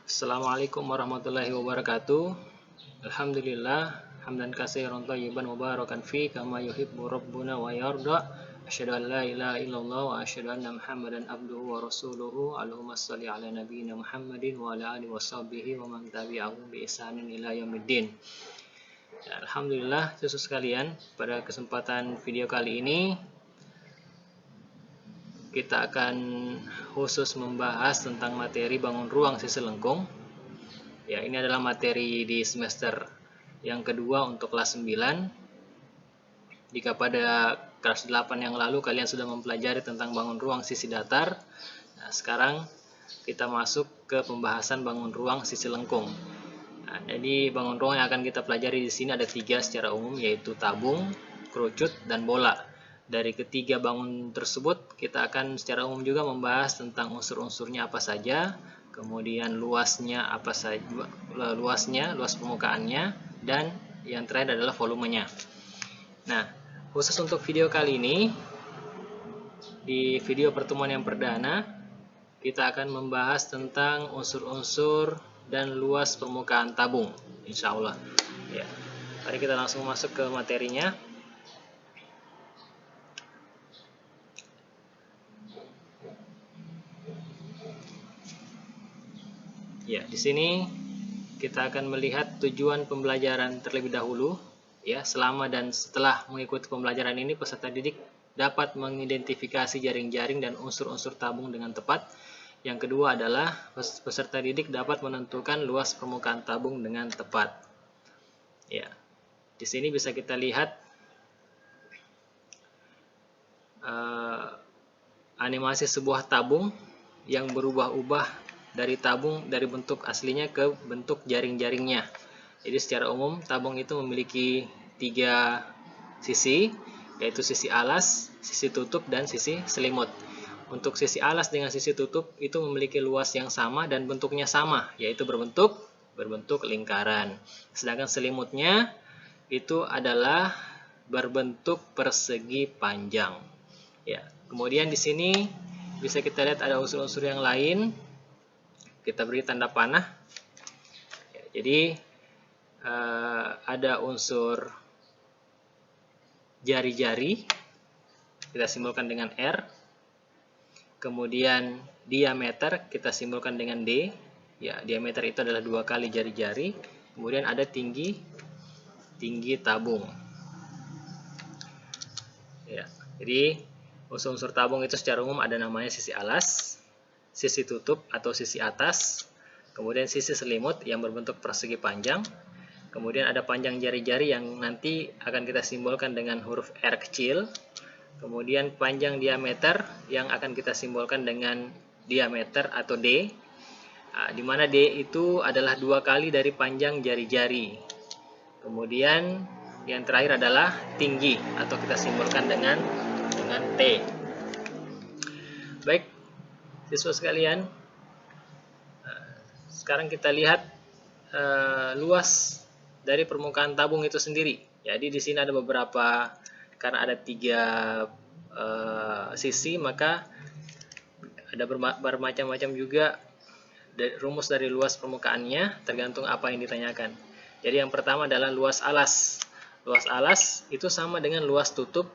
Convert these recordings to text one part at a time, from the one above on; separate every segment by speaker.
Speaker 1: Assalamualaikum warahmatullahi wabarakatuh. Alhamdulillah, hamdan katsiran thayyiban mubarakan fi kama yuhibbu rabbuna wa yarda. Asyhadu an la ilaha illallah wa asyhadu anna Muhammadan abduhu wa rasuluhu. Allahumma shalli ala nabiyyina Muhammadin wa ala alihi washabbihi wa man tabi'ahum bi ihsanin ila yaumiddin. Ya, alhamdulillah, saudara sekalian, pada kesempatan video kali ini kita akan khusus membahas tentang materi bangun ruang sisi lengkung. Ya, ini adalah materi di semester yang kedua untuk kelas 9. Jika pada kelas 8 yang lalu kalian sudah mempelajari tentang bangun ruang sisi datar, nah, sekarang kita masuk ke pembahasan bangun ruang sisi lengkung. Nah, jadi bangun ruang yang akan kita pelajari di sini ada 3 secara umum, yaitu tabung, kerucut, dan bola. Dari ketiga bangun tersebut, kita akan secara umum juga membahas tentang unsur-unsurnya apa saja, kemudian luasnya apa saja, luas permukaannya, dan yang terakhir adalah volumenya. Nah, khusus untuk video kali ini, di video pertemuan yang perdana, kita akan membahas tentang unsur-unsur dan luas permukaan tabung, insya Allah. Ya, mari kita langsung masuk ke materinya. Ya, di sini kita akan melihat tujuan pembelajaran terlebih dahulu. Ya, selama dan setelah mengikuti pembelajaran ini, peserta didik dapat mengidentifikasi jaring-jaring dan unsur-unsur tabung dengan tepat. Yang kedua adalah peserta didik dapat menentukan luas permukaan tabung dengan tepat. Ya, di sini bisa kita lihat animasi sebuah tabung yang berubah-ubah dari bentuk aslinya ke bentuk jaring-jaringnya. Jadi secara umum tabung itu memiliki 3 sisi, yaitu sisi alas, sisi tutup, dan sisi selimut. Untuk sisi alas dengan sisi tutup itu memiliki luas yang sama dan bentuknya sama, yaitu berbentuk lingkaran. Sedangkan selimutnya itu adalah berbentuk persegi panjang. Ya, kemudian di sini bisa kita lihat ada unsur-unsur yang lain. Kita beri tanda panah. Ya, jadi ada unsur jari-jari, kita simbolkan dengan R. Kemudian diameter kita simbolkan dengan D. Ya, diameter itu adalah 2 kali jari-jari. Kemudian ada tinggi tabung. Ya, jadi unsur-unsur tabung itu secara umum ada namanya sisi alas, sisi tutup atau sisi atas, kemudian sisi selimut yang berbentuk persegi panjang, kemudian ada panjang jari-jari yang nanti akan kita simbolkan dengan huruf R kecil, kemudian panjang diameter yang akan kita simbolkan dengan diameter atau D, di mana D itu adalah 2 kali dari panjang jari-jari. Kemudian yang terakhir adalah tinggi atau kita simbolkan dengan T. Baik, siswa sekalian, sekarang kita lihat luas dari permukaan tabung itu sendiri. Jadi di sini ada beberapa, karena ada 3 sisi, maka ada bermacam-macam juga rumus dari luas permukaannya, tergantung apa yang ditanyakan. Jadi yang pertama adalah luas alas. Luas alas itu sama dengan luas tutup,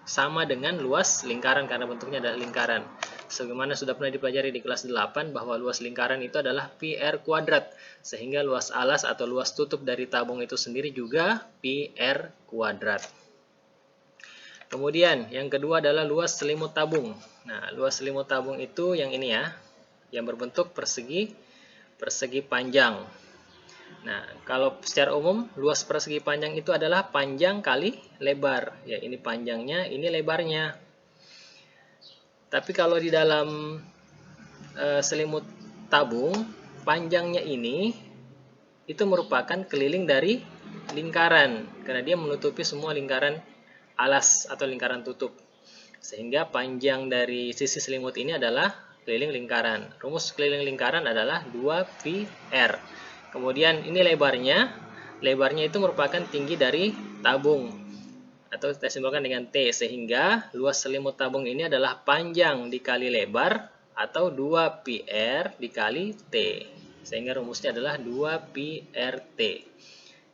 Speaker 1: sama dengan luas lingkaran karena bentuknya adalah lingkaran. Sebagaimana sudah pernah dipelajari di kelas 8 bahwa luas lingkaran itu adalah pi R kuadrat, sehingga luas alas atau luas tutup dari tabung itu sendiri juga pi R kuadrat. Kemudian yang kedua adalah luas selimut tabung. Nah, luas selimut tabung itu yang ini ya, yang berbentuk persegi panjang. Nah, kalau secara umum luas persegi panjang itu adalah panjang kali lebar. Ya, ini panjangnya, ini lebarnya. Tapi kalau di dalam selimut tabung, panjangnya ini itu merupakan keliling dari lingkaran, karena dia menutupi semua lingkaran alas atau lingkaran tutup. Sehingga panjang dari sisi selimut ini adalah keliling lingkaran. Rumus keliling lingkaran adalah 2pi R. Kemudian ini lebarnya itu merupakan tinggi dari tabung, atau kita simbolkan dengan T, sehingga luas selimut tabung ini adalah panjang dikali lebar atau 2pi R dikali T. sehingga rumusnya adalah 2 pi RT.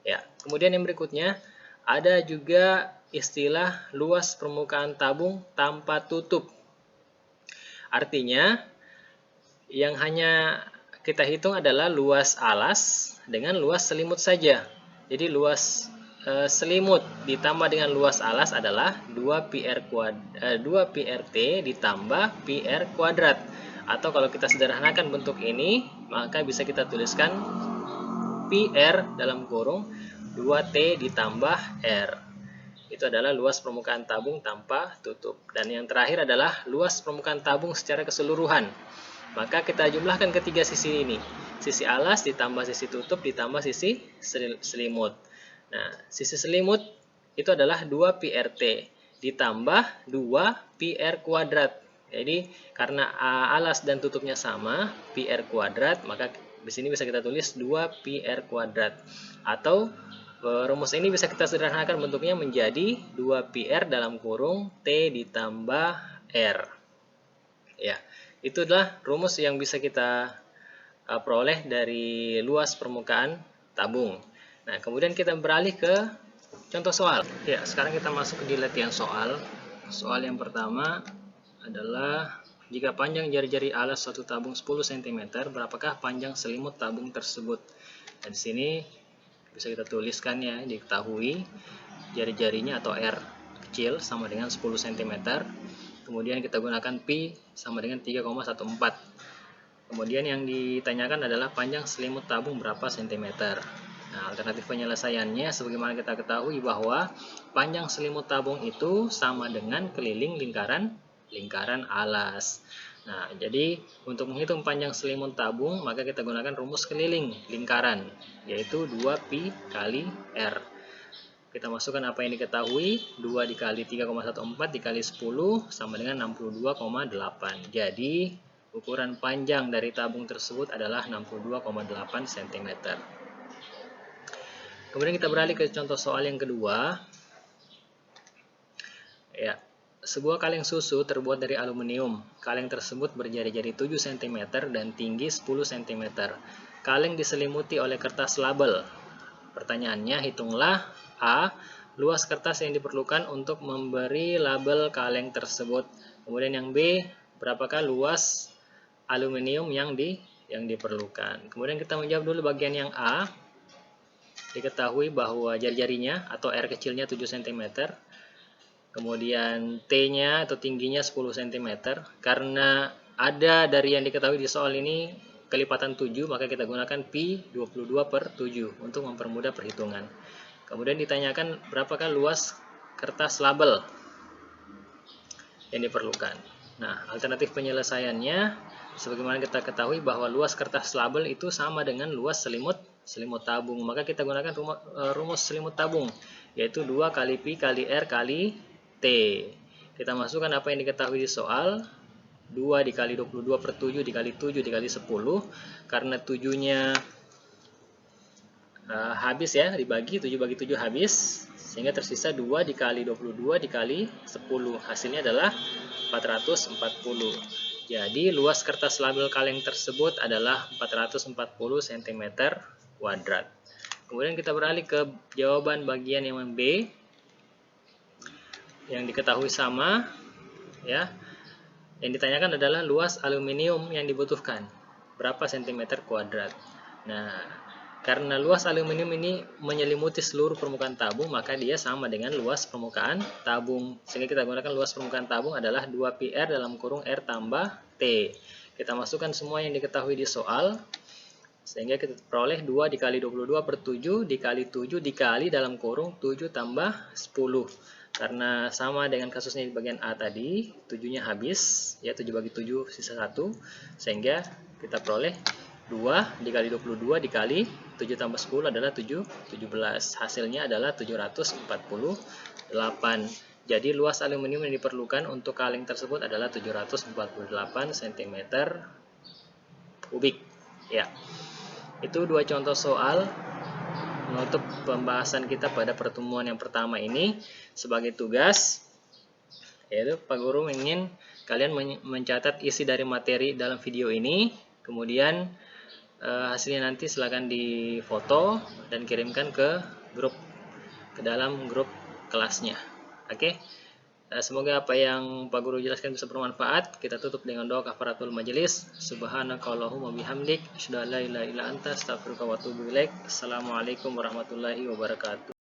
Speaker 1: Ya, kemudian yang berikutnya ada juga istilah luas permukaan tabung tanpa tutup. Artinya yang hanya kita hitung adalah luas alas dengan luas selimut saja. Jadi luas selimut ditambah dengan luas alas adalah 2 pi RT ditambah pi R kuadrat. Atau kalau kita sederhanakan bentuk ini, maka bisa kita tuliskan pi R dalam kurung 2T ditambah R. Itu adalah luas permukaan tabung tanpa tutup. Dan yang terakhir adalah luas permukaan tabung secara keseluruhan. Maka kita jumlahkan ketiga sisi ini. Sisi alas ditambah sisi tutup ditambah sisi selimut. Nah, sisi selimut itu adalah 2 pi RT ditambah 2 pi R kuadrat. Jadi karena alas dan tutupnya sama, pi R kuadrat, maka di sini bisa kita tulis 2 pi R kuadrat. Atau rumus ini bisa kita sederhanakan bentuknya menjadi 2 pi R dalam kurung T ditambah R. Ya, itu adalah rumus yang bisa kita peroleh dari luas permukaan tabung. Nah, kemudian kita beralih ke contoh soal. Ya, sekarang kita masuk ke latihan soal. Soal yang pertama adalah jika panjang jari-jari alas suatu tabung 10 cm, berapakah panjang selimut tabung tersebut? Nah, di sini bisa kita tuliskan ya, diketahui jari-jarinya atau R kecil sama dengan 10 cm. Kemudian kita gunakan pi sama dengan 3,14. Kemudian yang ditanyakan adalah panjang selimut tabung berapa cm. Nah, alternatif penyelesaiannya sebagaimana kita ketahui bahwa panjang selimut tabung itu sama dengan keliling lingkaran alas. Nah, jadi untuk menghitung panjang selimut tabung, maka kita gunakan rumus keliling lingkaran, yaitu 2pi kali R. Kita masukkan apa yang diketahui, 2 dikali 3,14 dikali 10 sama dengan 62,8. Jadi, ukuran panjang dari tabung tersebut adalah 62,8 cm. Kemudian kita beralih ke contoh soal yang kedua. Ya, sebuah kaleng susu terbuat dari aluminium. Kaleng tersebut berjari-jari 7 cm dan tinggi 10 cm. Kaleng diselimuti oleh kertas label. Pertanyaannya, hitunglah A. Luas kertas yang diperlukan untuk memberi label kaleng tersebut. Kemudian yang B. Berapakah luas aluminium yang diperlukan. Kemudian kita menjawab dulu bagian yang A. Diketahui bahwa jari-jarinya atau R kecilnya 7 cm. Kemudian T-nya atau tingginya 10 cm. Karena ada dari yang diketahui di soal ini kelipatan 7, maka kita gunakan pi 22/7 untuk mempermudah perhitungan. Kemudian ditanyakan berapakah luas kertas label yang diperlukan. Nah, alternatif penyelesaiannya sebagaimana kita ketahui bahwa luas kertas label itu sama dengan luas selimut tabung. Maka kita gunakan rumus selimut tabung, yaitu 2 kali pi kali R kali T. Kita masukkan apa yang diketahui di soal, 2 dikali 22/7 dikali 7 dikali 10. Karena 7-nya habis ya, dibagi 7 bagi 7 habis, sehingga tersisa 2 dikali 22 dikali 10. Hasilnya adalah 440. Jadi luas kertas label kaleng tersebut adalah 440 cm kuadrat. Kemudian kita beralih ke jawaban bagian yang B. Yang diketahui sama ya. Yang ditanyakan adalah luas aluminium yang dibutuhkan berapa cm kuadrat. Nah, karena luas aluminium ini menyelimuti seluruh permukaan tabung, maka dia sama dengan luas permukaan tabung. Sehingga kita gunakan luas permukaan tabung adalah 2 pi R dalam kurung R tambah T. Kita masukkan semua yang diketahui di soal, sehingga kita peroleh 2 dikali 22/7 dikali 7 dikali dalam kurung 7 tambah 10. Karena sama dengan kasusnya di bagian A tadi, 7-nya habis, ya 7 bagi 7 sisa 1, sehingga kita peroleh 2 dikali 22 dikali 7 tambah 10 adalah 17. Hasilnya adalah 748. Jadi luas aluminium yang diperlukan untuk kaleng tersebut adalah 748 cm kubik. Ya, itu dua contoh soal menutup pembahasan kita pada pertemuan yang pertama ini. Sebagai tugas, yaitu Pak Guru ingin kalian mencatat isi dari materi dalam video ini, kemudian hasilnya nanti silahkan difoto dan kirimkan ke dalam grup kelasnya. Oke. Semoga apa yang Pak Guru jelaskan bisa bermanfaat. Kita tutup dengan doa kafaratul majelis. Subhanakallahumma bihamdik, asyhadu an la ilaha illa anta, astaghfiruka wa atubu ilaik. Assalamualaikum warahmatullahi wabarakatuh.